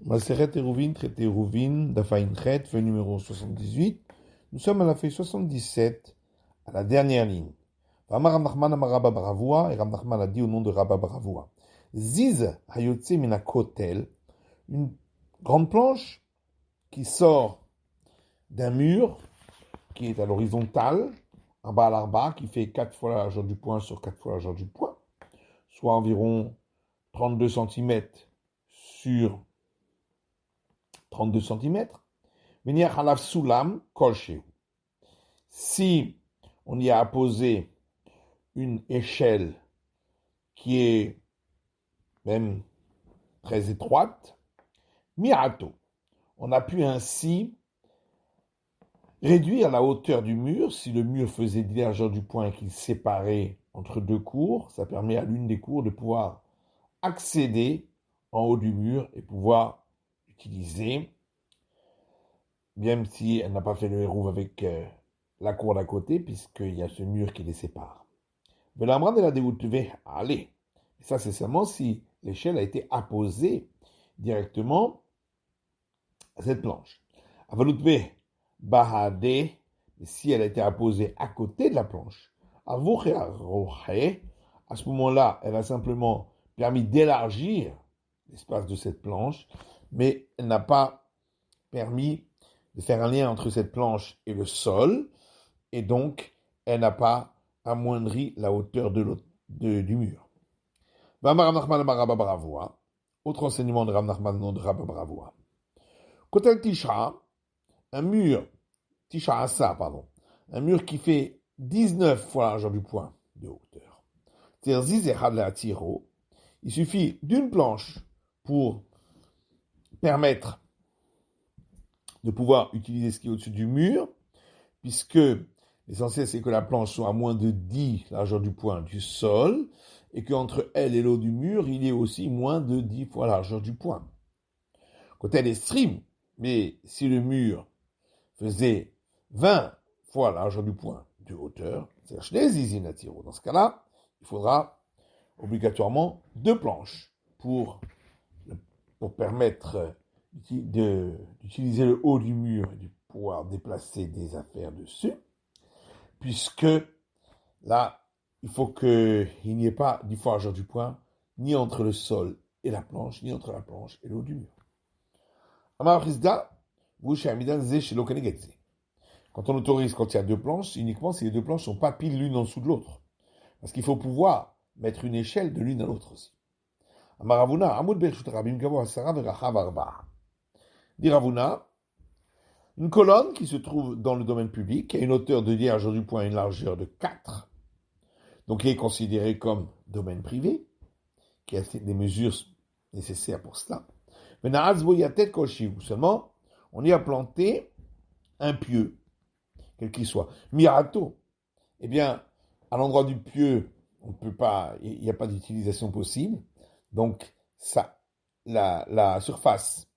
Maseret Eruvin, traité Eruvin, Dafaïn Chet, feuille numéro 78. Nous sommes à la feuille 77, à la dernière ligne. Amar Rav Nachman amar Rabba bar Avua, et Rav Nachman a dit au nom de Rabba bar Avua. Ziz hayotze mina kotel, une grande planche qui sort d'un mur qui est à l'horizontale, un bas à l'arba, qui fait 4 fois la largeur du poing sur 4 fois la largeur du poing, soit environ 32 cm sur 32 cm. Venir halav sulam kolsheu. Si on y a apposé une échelle qui est même très étroite, mirato, on a pu ainsi réduire la hauteur du mur. Si le mur faisait 10 largeurs du poing et qu'il séparait entre deux cours, ça permet à l'une des cours de pouvoir accéder en haut du mur et pouvoir utiliser, même si elle n'a pas fait le hérouve avec la cour d'à côté, puisqu'il y a ce mur qui les sépare. Velamran de la dégouteve, allez. Ça, c'est seulement si l'échelle a été apposée directement à cette planche. Avalutve bahade, si elle a été apposée à côté de la planche, à ce moment-là, elle a simplement permis d'élargir l'espace de cette planche, mais elle n'a pas permis de faire un lien entre cette planche et le sol, et donc elle n'a pas amoindri la hauteur du mur. Autre enseignement de Rav Nachman, nom de Rabba bar Avua. Kotel Tisha, un mur, Tisha Asa, pardon, un mur qui fait 19 fois la largeur du poing de hauteur. Il suffit d'une planche pour permettre de pouvoir utiliser ce qui est au-dessus du mur, puisque l'essentiel c'est que la planche soit à moins de 10 largeur du poing du sol, et qu'entre elle et l'eau du mur, il y ait aussi moins de 10 fois la largeur du poing. Quand elle est stream, mais si le mur faisait 20 fois la largeur du poing de hauteur, c'est-à-dire dans ce cas-là, il faudra obligatoirement 2 planches pour permettre d'utiliser le haut du mur et de pouvoir déplacer des affaires dessus, puisque là, il faut qu'il n'y ait pas 10 fois la largeur du poing, ni entre le sol et la planche, ni entre la planche et le haut du mur. Quand on autorise, quand il y a 2 planches, uniquement si les 2 planches ne sont pas pile l'une en dessous de l'autre. Parce qu'il faut pouvoir mettre une échelle de l'une à l'autre aussi. Dit Ravuna, une colonne qui se trouve dans le domaine public, qui a une hauteur de 10 largeur du poing et une largeur de 4, donc qui est considéré comme domaine privé, qui a des mesures nécessaires pour cela. Seulement, on y a planté un pieu, quel qu'il soit. Mirato, eh bien, à l'endroit du pieu, on peut pas, il n'y a pas d'utilisation possible. Donc, ça, la surface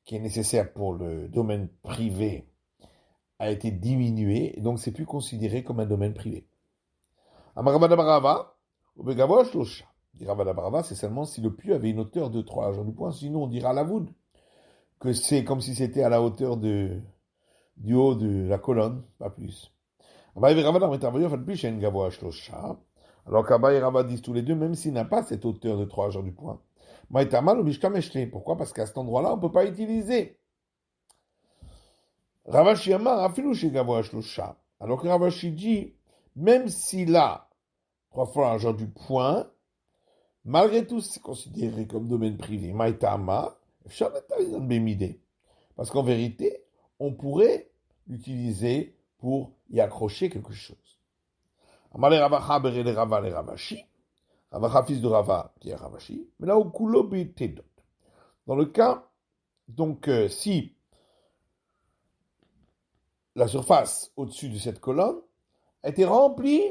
qui est nécessaire pour le domaine privé a été diminuée, et donc c'est plus considéré comme un domaine privé. Amarabadabarava, Obegavosh Losha. Diravadabarava, c'est seulement si le puits avait une hauteur de 3 largeurs du poing, sinon on dira à la voûte que c'est comme si c'était à la hauteur du haut de la colonne, pas plus. Alors qu'Abba et Rava disent tous les deux, même s'il n'a pas cette hauteur de 3 largeurs du poing. Pourquoi? Parce qu'à cet endroit-là, on ne peut pas utiliser. Ravashi Amar, Afilu chez Gavoa Shlosha. Alors que Ravashi dit, même s'il a 3 fois la largeur du poing, malgré tout, c'est considéré comme domaine privé. Maïtama, parce qu'en vérité, on pourrait l'utiliser pour y accrocher quelque chose. Amalé Ravacha Berele Rava le Ravashi. Ravacha fils de Rava qui est Ravashi. Mais là, au Kulo Tedot. Dans le cas, donc, si la surface au-dessus de cette colonne était remplie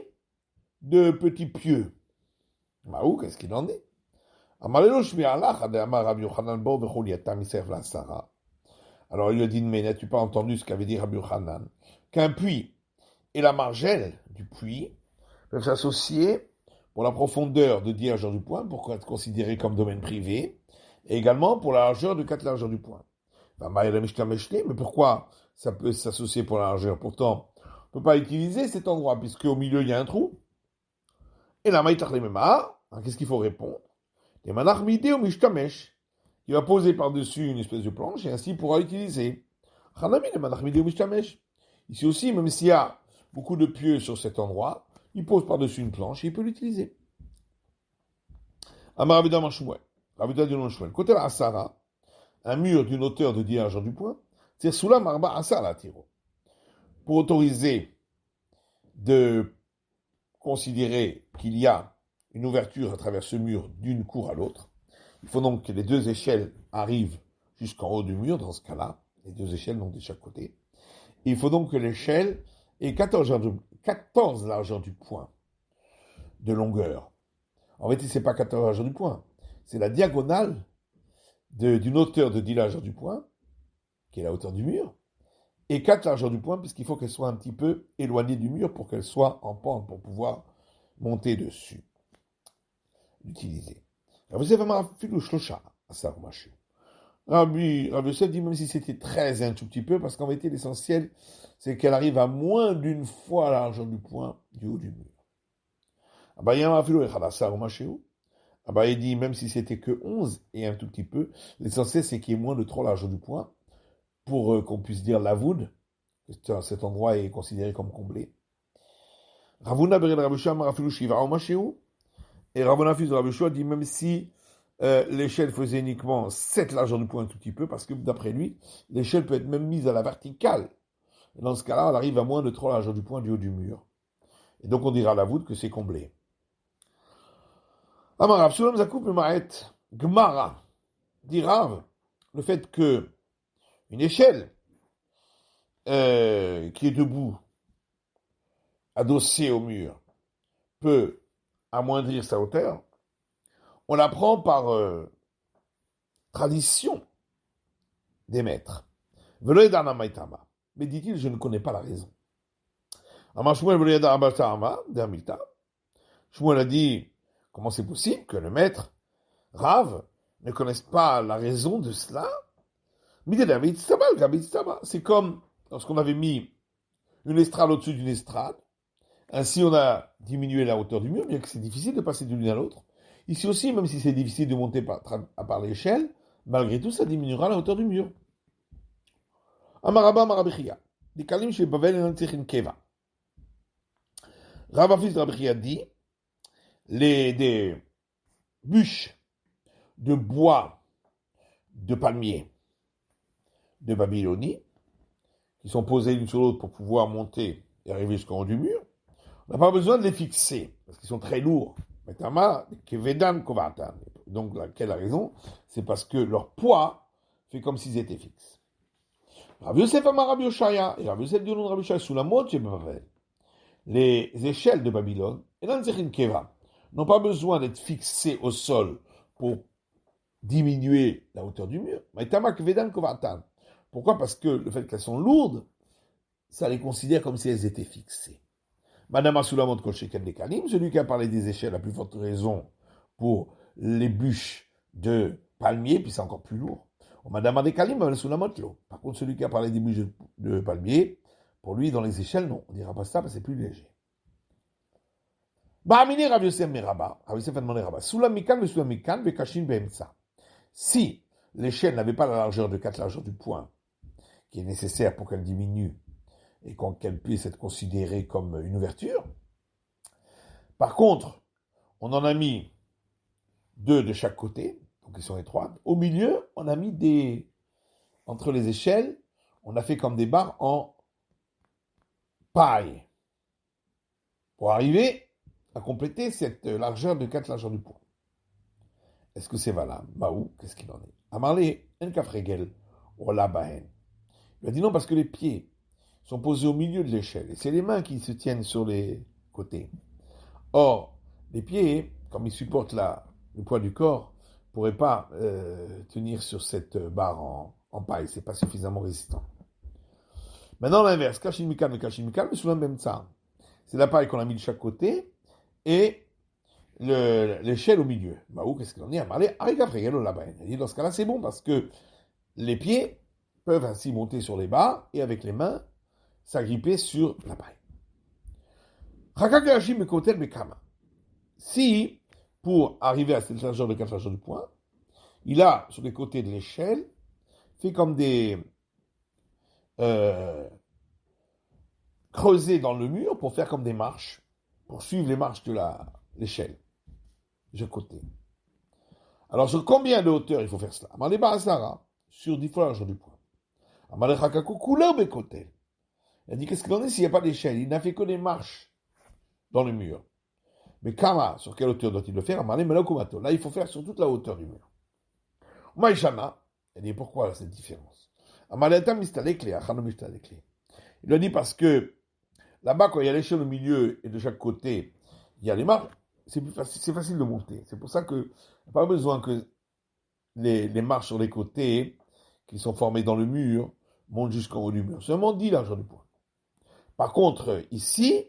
de petits pieux, Maou, qu'est-ce qu'il en est? Alors il lui a dit, mais n'as-tu pas entendu ce qu'avait dit Rabbi Yochanan? Qu'un puits et la margelle du puits peuvent s'associer pour la profondeur de 10 largeurs du poing, pour être considéré comme domaine privé, Et également pour la largeur de 4 largeurs du poing. Mais pourquoi ça peut s'associer pour la largeur? Pourtant, on ne peut pas utiliser cet endroit, puisque au milieu, il y a un trou. Et la maïtach les qu'est-ce qu'il faut répondre? Les manach midé ou mishtamesh. Il va poser par-dessus une espèce de planche et ainsi il pourra utiliser. Chanami les manach midé ou mishtamesh. Ici aussi, même s'il y a beaucoup de pieux sur cet endroit, il pose par-dessus une planche et il peut l'utiliser. Amar Abida Marshouel. Abida du Marshouel. Côté la Asara, un mur d'une hauteur de 10 largeur du poing, c'est sous la marba Asara tiro. Pour autoriser de considérer qu'il y a une ouverture à travers ce mur d'une cour à l'autre, il faut donc que les deux échelles arrivent jusqu'en haut du mur, dans ce cas-là, les deux échelles donc de chaque côté. Et il faut donc que l'échelle ait 14 largeurs du poing de longueur. En fait, ce n'est pas 14 largeurs du poing, c'est la diagonale d'une hauteur de 10 largeurs du poing, qui est la hauteur du mur, et 4 largeurs du poing, puisqu'il faut qu'elle soit un petit peu éloignée du mur pour qu'elle soit en pente, pour pouvoir monter dessus, l'utiliser. Rabbi Yosef dit même si c'était 13 et un tout petit peu, parce qu'en vérité, l'essentiel, c'est qu'elle arrive à moins d'une fois la largeur du poing du haut du mur. Il dit même si c'était que 11 et un tout petit peu, l'essentiel, c'est qu'il y ait moins de 3 largeurs du poing pour qu'on puisse dire la voûte. Cet endroit est considéré comme comblé. Ravuna Bered Rabusha Marafilu Shiva Omashéou. Et Ravuna fils de Rabusha dit même si l'échelle faisait uniquement 7 largeurs du poing un tout petit peu, parce que d'après lui, l'échelle peut être même mise à la verticale. Et dans ce cas-là, elle arrive à moins de 3 largeurs du poing du haut du mur. Et donc on dira à la voûte que c'est comblé. Amar Absalom Zakouf Memaet Gmara. Dit Rav, le fait que une échelle qui est debout, adossée au mur, peut amoindrir sa hauteur, on l'apprend par tradition des maîtres. Mais dit-il, je ne connais pas la raison. Shmuel a dit, comment c'est possible que le maître, Rav, ne connaisse pas la raison de cela? C'est comme lorsqu'on avait mis une estrade au-dessus d'une estrade. Ainsi, on a diminué la hauteur du mur, bien que c'est difficile de passer d'une ligne à l'autre. Ici aussi, même si c'est difficile de monter par l'échelle, malgré tout, ça diminuera la hauteur du mur. Amaraba Marabichia. Des kalim chez Bavel et Nantichin Keva. Rabba fils de Rabichia dit des bûches de bois de palmier de Babylonie, qui sont posées l'une sur l'autre pour pouvoir monter et arriver jusqu'en haut du mur, on n'a pas besoin de les fixer, parce qu'ils sont très lourds. Donc, quelle raison? C'est parce que leur poids fait comme s'ils étaient fixes. Rabbi Yosef Amar Rabbi Yoshaya, et Rabbi Yosef dit au nom de Rabbi Yoshaya, sous la mode chez Bavel, les échelles de Babylone, et l'Anzechin Keva, n'ont pas besoin d'être fixées au sol pour diminuer la hauteur du mur. Pourquoi? Parce que le fait qu'elles sont lourdes, ça les considère comme si elles étaient fixées. Madame Asoulamot Kolsheken de Kalim, celui qui a parlé des échelles, a plus forte raison pour les bûches de palmier, puis c'est encore plus lourd. Madame Adekalim, Soulamot Lo. Par contre, celui qui a parlé des bûches de palmier, pour lui, dans les échelles, non. On dira pas ça, parce que c'est plus léger. Ba'amini Rav Yosef Meraba, Rav Yosef a demandé Rabba, Soulamikan, Soulamikan, Bekashin Beemsa. Si l'échelle n'avait pas la largeur de 4 largeurs du poing, qui est nécessaire pour qu'elle diminue, et qu'elle puisse être considérée comme une ouverture. Par contre, on en a mis 2 de chaque côté, donc ils sont étroites. Au milieu, on a mis entre les échelles, on a fait comme des barres en paille, pour arriver à compléter cette largeur de 4 largeurs du poing. Est-ce que c'est valable? Baou, qu'est-ce qu'il en est? Amarlé, en kafregel, ola bahen. Il a dit non, parce que les pieds sont posés au milieu de l'échelle. Et c'est les mains qui se tiennent sur les côtés. Or, les pieds, comme ils supportent le poids du corps, ne pourraient pas tenir sur cette barre en paille. C'est pas suffisamment résistant. Maintenant, l'inverse. Kashin mikal, mais sous la même ça. C'est la paille qu'on a mis de chaque côté. Et l'échelle au milieu. Maou, qu'est-ce qu'il en est? Amalé, Arigafregelo là-bas. Il dit, dans ce cas-là, c'est bon parce que les pieds peuvent ainsi monter sur les bas et avec les mains s'agripper sur la paille. Rakagashim Mekotel Mekama. Si, pour arriver à cette largeur de 4 largeurs de poing, il a, sur les côtés de l'échelle, fait comme des creusés dans le mur pour faire comme des marches, pour suivre les marches de l'échelle, de côté. Alors, sur combien de hauteur il faut faire cela? Amalé Barasara, sur 10 fois la largeur du poing. Amalé Rakaku Kula Mekotel. Il a dit, qu'est-ce qu'il en est s'il n'y a pas d'échelle? Il n'a fait que des marches dans le mur. Mais Kama, sur quelle hauteur doit-il le faire? Amalé Melakumato. Là, il faut faire sur toute la hauteur du mur. Maïshana, il dit, pourquoi cette différence? Amalé Mistalekle, Achano Mistalekle. Il a dit parce que là-bas, quand il y a l'échelle au milieu et de chaque côté, il y a les marches, c'est facile de monter. C'est pour ça qu'il n'y a pas besoin que les marches sur les côtés, qui sont formées dans le mur, montent jusqu'en haut du mur. Seulement 10 largeurs du poing. Par contre, ici,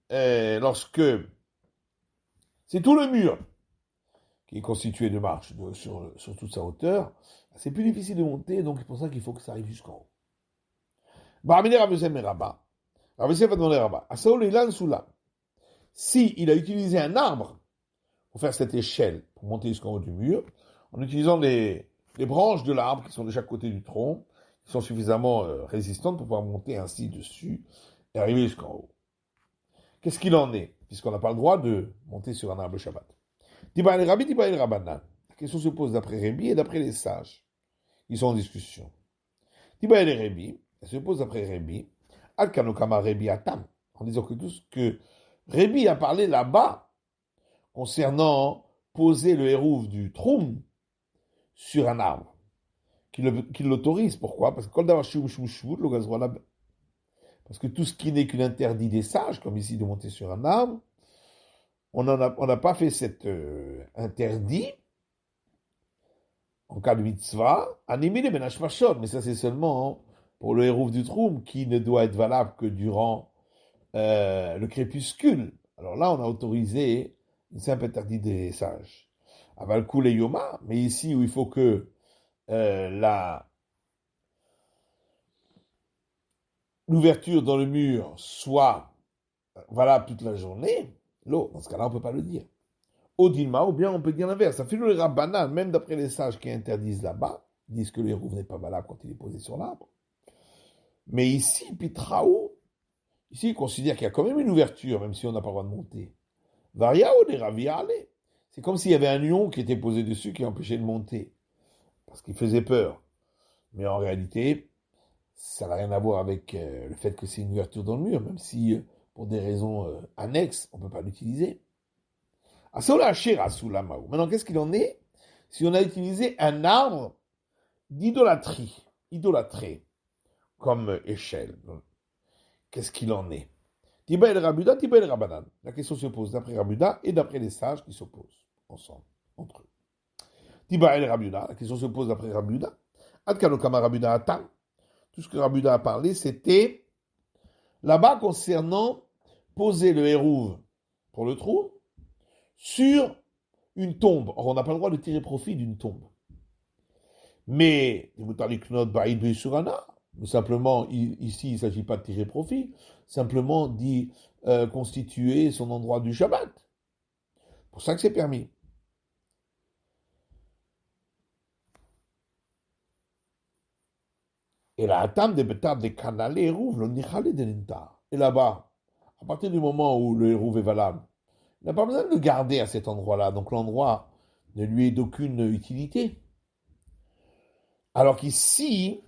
lorsque c'est tout le mur qui est constitué de marches sur toute sa hauteur, c'est plus difficile de monter, donc c'est pour ça qu'il faut que ça arrive jusqu'en haut. Bahamine Rabbeusem et Rabat. Rabbeusem va demander à Rabat. Asaol Ilan Soula. Si il a utilisé un arbre pour faire cette échelle, pour monter jusqu'en haut du mur, en utilisant les branches de l'arbre qui sont de chaque côté du tronc, qui sont suffisamment résistantes pour pouvoir monter ainsi dessus et arriver jusqu'en haut. Qu'est-ce qu'il en est? Puisqu'on n'a pas le droit de monter sur un arbre Shabbat. Tiba el Rabbi, Tiba el Rabbanan. La question se pose d'après Rabbi et d'après les sages. Ils sont en discussion. Tiba el Rabbi, elle se pose d'après Rabbi, Al Kanokama Rabbi Atam, en disant que tout ce que Rabbi a parlé là-bas, concernant poser le hérouf du troum sur un arbre, qu'il l'autorise. Pourquoi? Parce que parce que tout ce qui n'est qu'un interdit des sages, comme ici de monter sur un arbre, on n'a pas fait cet interdit en cas de mitzvah, animé les ménages machot, mais ça c'est seulement pour le hérouf du troum qui ne doit être valable que durant le crépuscule. Alors là, on a autorisé une simple interdit des sages. Avalkul et Yoma, mais ici où il faut que l'ouverture dans le mur soit valable toute la journée, dans ce cas-là, on ne peut pas le dire. Odilma, ou bien on peut dire l'inverse. Ça fait le rabbanan, même d'après les sages qui interdisent là-bas, disent que le hérouf n'est pas valable quand il est posé sur l'arbre. Mais ici, Pitraou, ici, il considère qu'il y a quand même une ouverture, même si on n'a pas le droit de monter. Variao des raviale. C'est comme s'il y avait un lion qui était posé dessus qui empêchait de monter, parce qu'il faisait peur. Mais en réalité, ça n'a rien à voir avec le fait que c'est une ouverture dans le mur, même si, pour des raisons annexes, on ne peut pas l'utiliser. Maintenant, qu'est-ce qu'il en est si on a utilisé un arbre d'idolâtrie, idolâtré, comme échelle? Qu'est-ce qu'il en est? Tiba el Rabuda, Tiba el Rabanan. La question se pose d'après Rabuda et d'après les sages qui s'opposent ensemble, entre eux. Tiba el Rabuda, la question se pose d'après Rabuda. Adkanokama Rabuda Atam. Tout ce que Rabuda a parlé, c'était là-bas concernant poser le hérouve pour le trou sur une tombe. Or, on n'a pas le droit de tirer profit d'une tombe. Mais simplement, ici, il ne s'agit pas de tirer profit, simplement d'y constituer son endroit du Shabbat. C'est pour ça que c'est permis. Et la attente des bétables des canals et hérouves, le nichale de l'intar. Et là-bas, à partir du moment où le hérouve est valable, il n'a pas besoin de le garder à cet endroit-là. Donc l'endroit ne lui est d'aucune utilité. Alors qu'ici,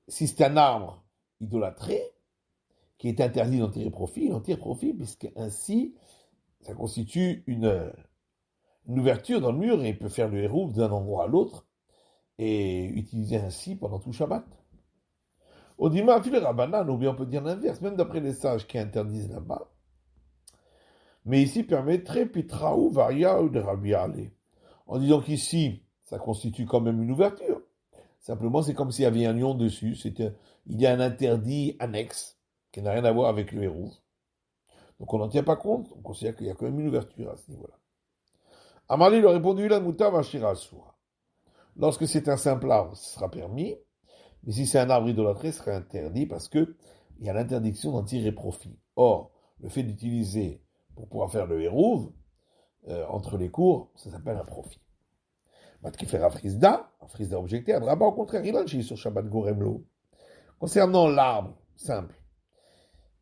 si c'est un arbre idolâtré, qui est interdit d'en tirer profit, il en tire profit, puisque ainsi, ça constitue une ouverture dans le mur et il peut faire le hérouf d'un endroit à l'autre et utiliser ainsi pendant tout Shabbat. Au Dima, fil Rabbanan, ou bien on peut dire l'inverse, même d'après les sages qui interdisent là-bas. Mais ici permettrait Pitraou, Varia ou de Rabbi Ale. En disant qu'ici, ça constitue quand même une ouverture. Simplement, c'est comme s'il y avait un lion dessus. Il y a un interdit annexe qui n'a rien à voir avec le héros. Donc on n'en tient pas compte, on considère qu'il y a quand même une ouverture à ce niveau-là. Amali lui a répondu, la muta vashira asura. Lorsque c'est un simple arbre, ce sera permis, mais si c'est un arbre idolâtré, ce sera interdit parce que il y a l'interdiction d'en tirer profit. Or, le fait d'utiliser pour pouvoir faire le hérouve, entre les cours, ça s'appelle un profit. Matkifera Frisda objecté, Adraba, au contraire, il a sur Shabbat Goremlo. Concernant l'arbre simple,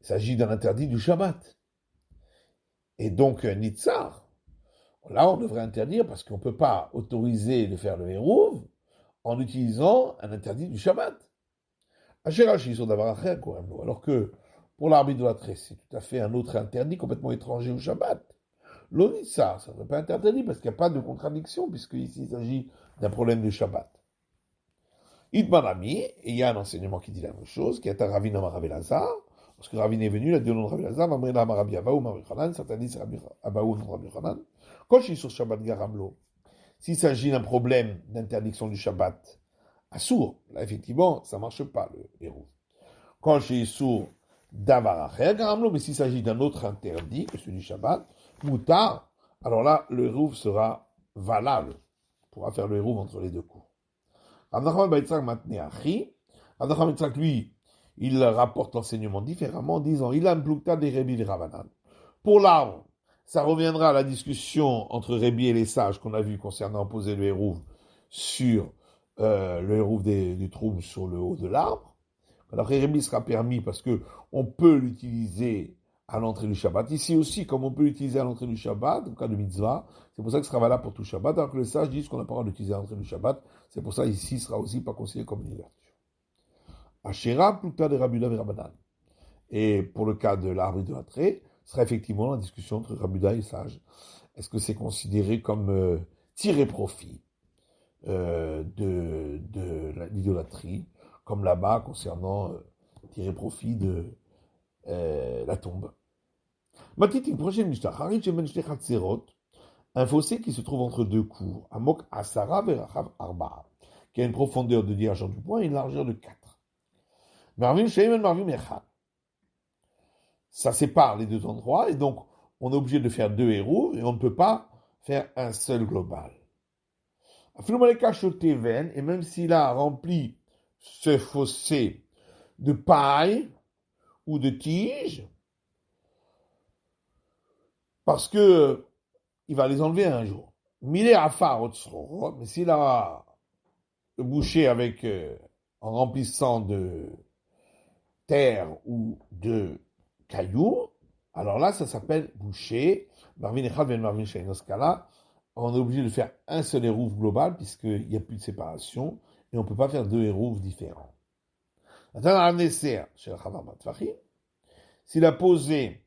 il s'agit d'un interdit du Shabbat. Et donc, Nitzar, là, on devrait interdire parce qu'on ne peut pas autoriser de faire le hérouve en utilisant un interdit du Shabbat. Alors que pour l'arbre idolâtré, c'est tout à fait un autre interdit complètement étranger au Shabbat. L'Onissa, ça ne serait pas interdit parce qu'il n'y a pas de contradiction, puisque ici il s'agit d'un problème de Shabbat. Idmanami, et il y a un enseignement qui dit la même chose, qui est un Ravin Amarav Elazar. Lorsque Ravin est venu, il a dit au nom de Rav Elazar, Mamrina Amarabi Abaou, Mamri Chanan, certains disent Abaou, non Rabbi Chanan. Quand je suis sur Shabbat Garamlo, s'il s'agit d'un problème d'interdiction du Shabbat, à sourd, là effectivement, ça ne marche pas, le héros. Quand je suis sourd d'Avaracher Garamlo, mais s'il s'agit d'un autre interdit, que celui du Shabbat, Moutar, alors là, le hérouve sera valable. On pourra faire le hérouve entre les deux coups. Rav Nachman bar Yitzhak Matneachi. Rav Nachman bar Yitzhak, lui, il rapporte l'enseignement différemment en disant Ilan Plukta de Rebi et Ravanan. Pour l'arbre, ça reviendra à la discussion entre Rebi et les sages qu'on a vu concernant poser le hérouve sur le hérouve du trouble sur le haut de l'arbre. Alors Rebi sera permis parce que on peut l'utiliser à l'entrée du Shabbat. Ici aussi, comme on peut l'utiliser à l'entrée du Shabbat, en cas de mitzvah, c'est pour ça que ce sera valable pour tout Shabbat, alors que les sages disent qu'on n'a pas le droit d'utiliser à l'entrée du Shabbat, c'est pour ça ici, ce sera aussi pas considéré comme une ouverture. Asherah, Plukta de Rabuda et Rabbanan. Et pour le cas de l'arbre idolâtré, ce sera effectivement la discussion entre Rabuda et les sages. Est-ce que c'est considéré comme tirer profit de l'idolâtrie, comme là-bas concernant tirer profit de la tombe. Matit, une prochaine Mishnah. Un fossé qui se trouve entre deux cours. Amok Asara Verachav Arba. Qui a une profondeur de diametre du point et une largeur de 4. Marvin Sheimen Marvin Echad. Ça sépare les deux endroits et donc on est obligé de faire deux hérouves et on ne peut pas faire un seul global. Et même s'il a rempli ce fossé de paille ou de tige, parce que il va les enlever un jour. Mais s'il a bouché avec en remplissant de terre ou de cailloux, alors là, ça s'appelle boucher. Marvin Echad ben Marvin Shein. Dans ce cas-là, on est obligé de faire un seul hérouve global puisqu'il n'y a plus de séparation et on ne peut pas faire deux hérouves différents. S'il a posé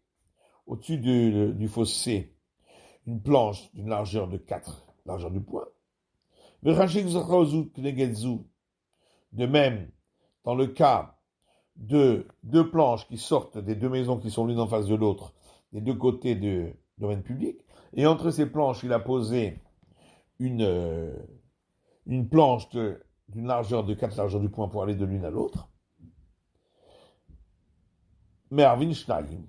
au-dessus du fossé une planche d'une largeur de 4, largeur du poing, de même, dans le cas de deux planches qui sortent des deux maisons qui sont l'une en face de l'autre, des deux côtés du domaine public, et entre ces planches, il a posé une planche d'une largeur de 4 largeurs du poing pour aller de l'une à l'autre. Mais Arvin Shnaim,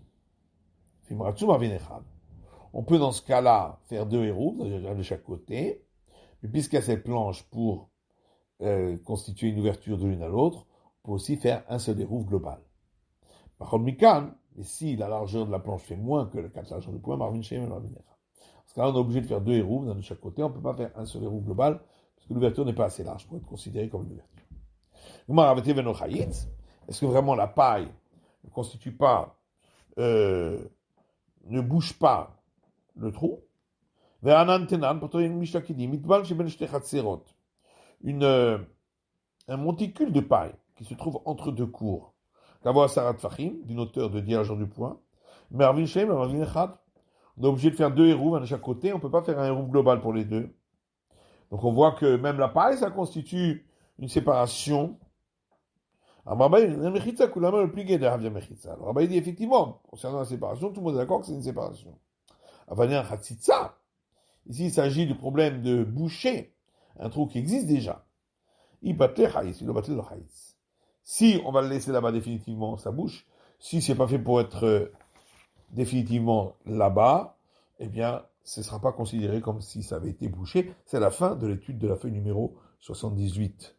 on peut dans ce cas-là faire deux hérouves de chaque côté, mais puisqu'il y a cette planche pour constituer une ouverture de l'une à l'autre, on peut aussi faire un seul hérouve global. Par contre, Mikan, mais si la largeur de la planche fait moins que le 4 largeurs du point, Marvin Shem et Marvin Echad. Parce que là, on est obligé de faire deux hérouves d'un de chaque côté, on ne peut pas faire un seul hérouve global, parce que l'ouverture n'est pas assez large pour être considérée comme une ouverture. Est-ce que vraiment la paille ne constitue pas, ne bouge pas le trou? Un monticule de paille qui se trouve entre deux cours, d'avoir Sarat Fahim, d'une hauteur de 10 largeurs du point, mais Arvin Shem et Marvin Echad, on est obligé de faire deux hérouves, un de chaque côté, on ne peut pas faire un hérouve global pour les deux. Donc on voit que même la paille, ça constitue une séparation. Alors Rabbi dit effectivement, concernant la séparation, tout le monde est d'accord que c'est une séparation. Ici, il s'agit du problème de boucher un trou qui existe déjà. Si on va le laisser là-bas définitivement, ça bouche. Si c'est pas fait pour être définitivement là-bas, eh bien, ce ne sera pas considéré comme si ça avait été bouché. C'est la fin de l'étude de la feuille numéro 78.